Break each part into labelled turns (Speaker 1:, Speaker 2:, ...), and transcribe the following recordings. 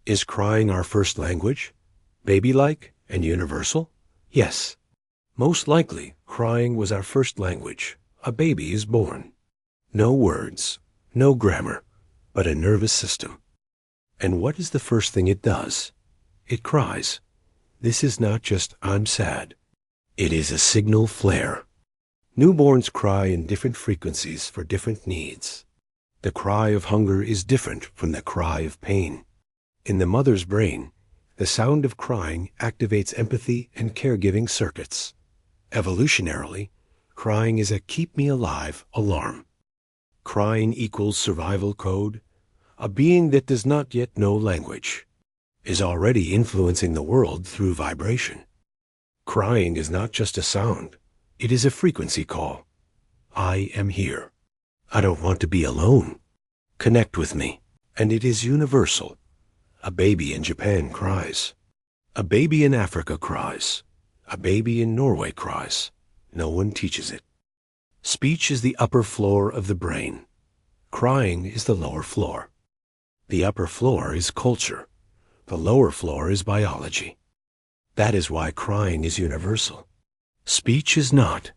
Speaker 1: Is crying our first language? Baby-like and universal? Yes. Most likely, crying was our first language. A baby is born. No words, no grammar, but a nervous system. And what is the first thing it does? It cries. This is not just, I'm sad. It is a signal flare. Newborns cry in different frequencies for different needs. The cry of hunger is different from the cry of pain. In the mother's brain, the sound of crying activates empathy and caregiving circuits. Evolutionarily, crying is a keep me alive alarm. Crying equals survival code. A being that does not yet know language is already influencing the world through vibration. Crying is not just a sound. It is a frequency call. I am here. I don't want to be alone. Connect with me. And it is universal. A baby in Japan cries. A baby in Africa cries. A baby in Norway cries. No one teaches it. Speech is the upper floor of the brain. Crying is the lower floor. The upper floor is culture. The lower floor is biology. That is why crying is universal. Speech is not.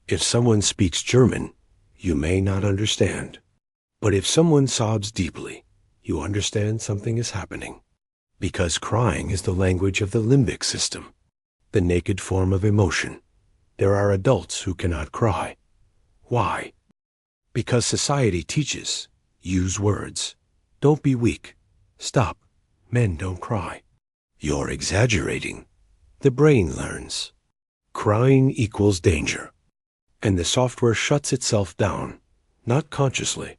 Speaker 1: If someone speaks German, you may not understand. But if someone sobs deeply, you understand something is happening. Because crying is the language of the limbic system, the naked form of emotion. There are adults who cannot cry. Why? Because society teaches, use words. Don't be weak. Stop. Men don't cry. You're exaggerating. The brain learns. Crying equals danger. And the software shuts itself down, not consciously.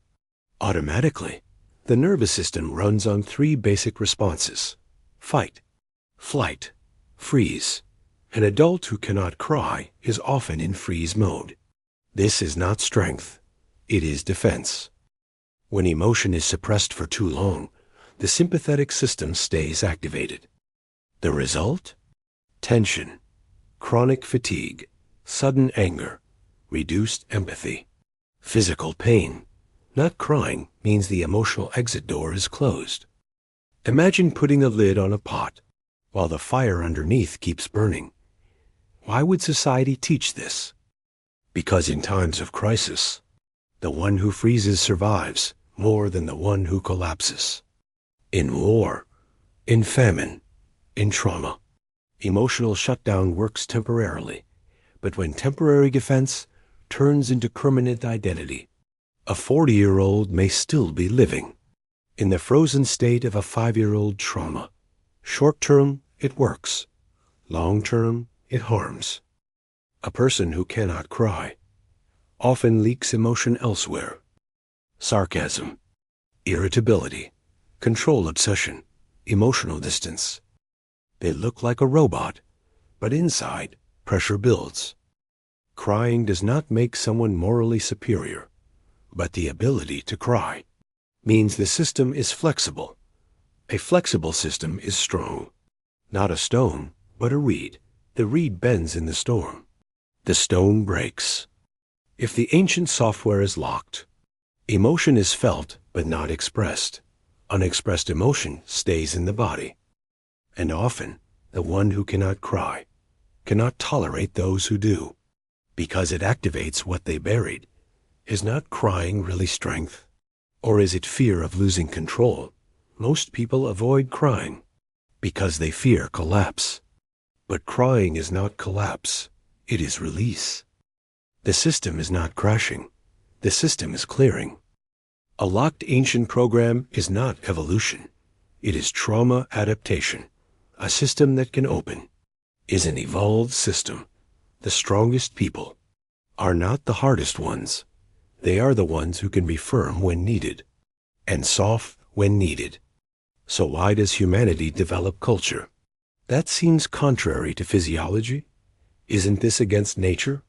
Speaker 1: Automatically, the nervous system runs on 3 basic responses: fight, flight, freeze. An adult who cannot cry is often in freeze mode. This is not strength. It is defense. When emotion is suppressed for too long, the sympathetic system stays activated. The result? Tension, chronic fatigue, sudden anger, reduced empathy, physical pain. Not crying means the emotional exit door is closed. Imagine putting a lid on a pot while the fire underneath keeps burning. Why would society teach this? Because in times of crisis, the one who freezes survives more than the one who collapses. In war, in famine, in trauma, emotional shutdown works temporarily, but when temporary defense turns into permanent identity, a 40-year-old may still be living in the frozen state of a 5-year-old trauma. Short-term, it works. Long-term, it harms. A person who cannot cry often leaks emotion elsewhere. Sarcasm, irritability, control obsession, emotional distance. They look like a robot, but inside, pressure builds. Crying does not make someone morally superior, but the ability to cry means the system is flexible. A flexible system is strong. Not a stone, but a reed. The reed bends in the storm. The stone breaks. If the ancient software is locked, emotion is felt but not expressed. Unexpressed emotion stays in the body. And often, the one who cannot cry cannot tolerate those who do, because it activates what they buried. Is not crying really strength? Or is it fear of losing control? Most people avoid crying because they fear collapse. But crying is not collapse. It is release. The system is not crashing. The system is clearing. A locked ancient program is not evolution. It is trauma adaptation. A system that can open is an evolved system. The strongest people are not the hardest ones. They are the ones who can be firm when needed and soft when needed. So why does humanity develop culture? That seems contrary to physiology. Isn't this against nature?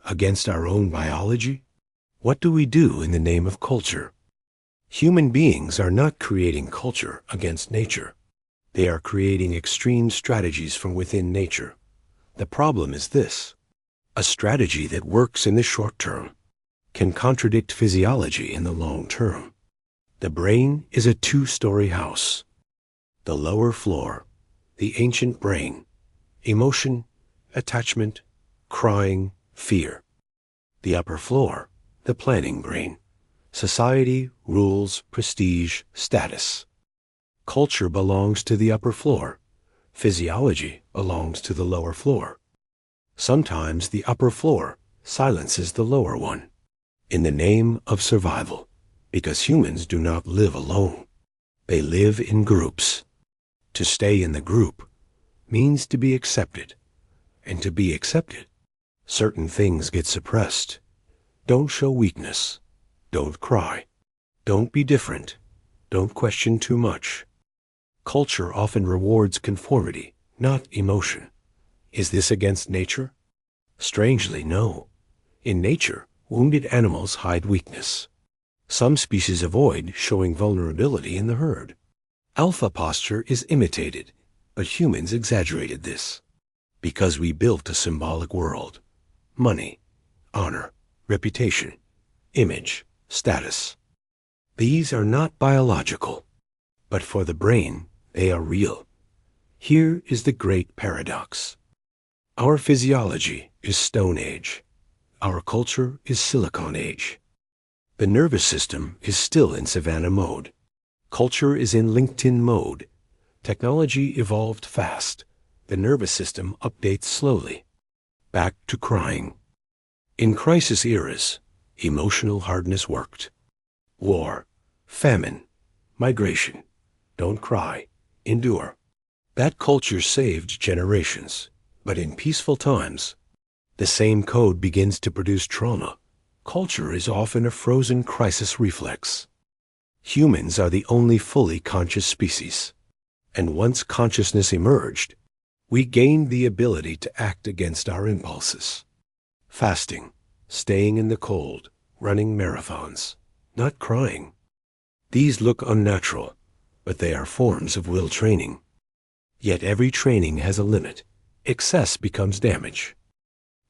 Speaker 1: Against our own biology? What do we do in the name of culture? Human beings are not creating culture against nature. They are creating extreme strategies from within nature. The problem is this: a strategy that works in the short term can contradict physiology in the long term. The brain is a 2-story house. The lower floor, the ancient brain, emotion, attachment, crying, fear. The upper floor, the planning brain, society, rules, prestige, status. Culture belongs to the upper floor. Physiology belongs to the lower floor. Sometimes the upper floor silences the lower one in the name of survival, because humans do not live alone. They live in groups. To stay in the group means to be accepted, and to be accepted, certain things get suppressed. Don't show weakness. Don't cry. Don't be different. Don't question too much. Culture often rewards conformity, not emotion. Is this against nature? Strangely, no. In nature, wounded animals hide weakness. Some species avoid showing vulnerability in the herd. Alpha posture is imitated, but humans exaggerated this. Because we built a symbolic world. Money, honor, reputation, image, status. These are not biological, but for the brain, they are real. Here is the great paradox. Our physiology is Stone Age. Our culture is Silicon Age. The nervous system is still in Savannah mode. Culture is in LinkedIn mode. Technology evolved fast. The nervous system updates slowly. Back to crying. In crisis eras, emotional hardness worked. War, famine, migration. Don't cry. Endure. That culture saved generations. But in peaceful times, the same code begins to produce trauma. Culture is often a frozen crisis reflex. Humans are the only fully conscious species. And once consciousness emerged, we gained the ability to act against our impulses. Fasting, staying in the cold, running marathons, not crying. These look unnatural, but they are forms of will training. Yet every training has a limit. Excess becomes damage.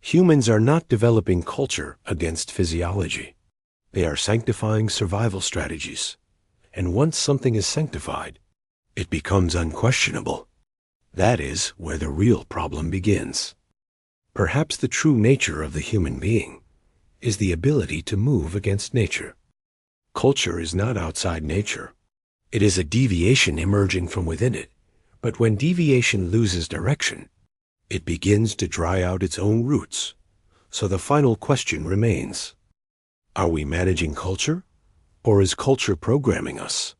Speaker 1: Humans are not developing culture against physiology. They are sanctifying survival strategies. And once something is sanctified, it becomes unquestionable. That is where the real problem begins. Perhaps the true nature of the human being is the ability to move against nature. Culture is not outside nature. It is a deviation emerging from within it. But when deviation loses direction, it begins to dry out its own roots. So the final question remains, are we managing culture, or is culture programming us?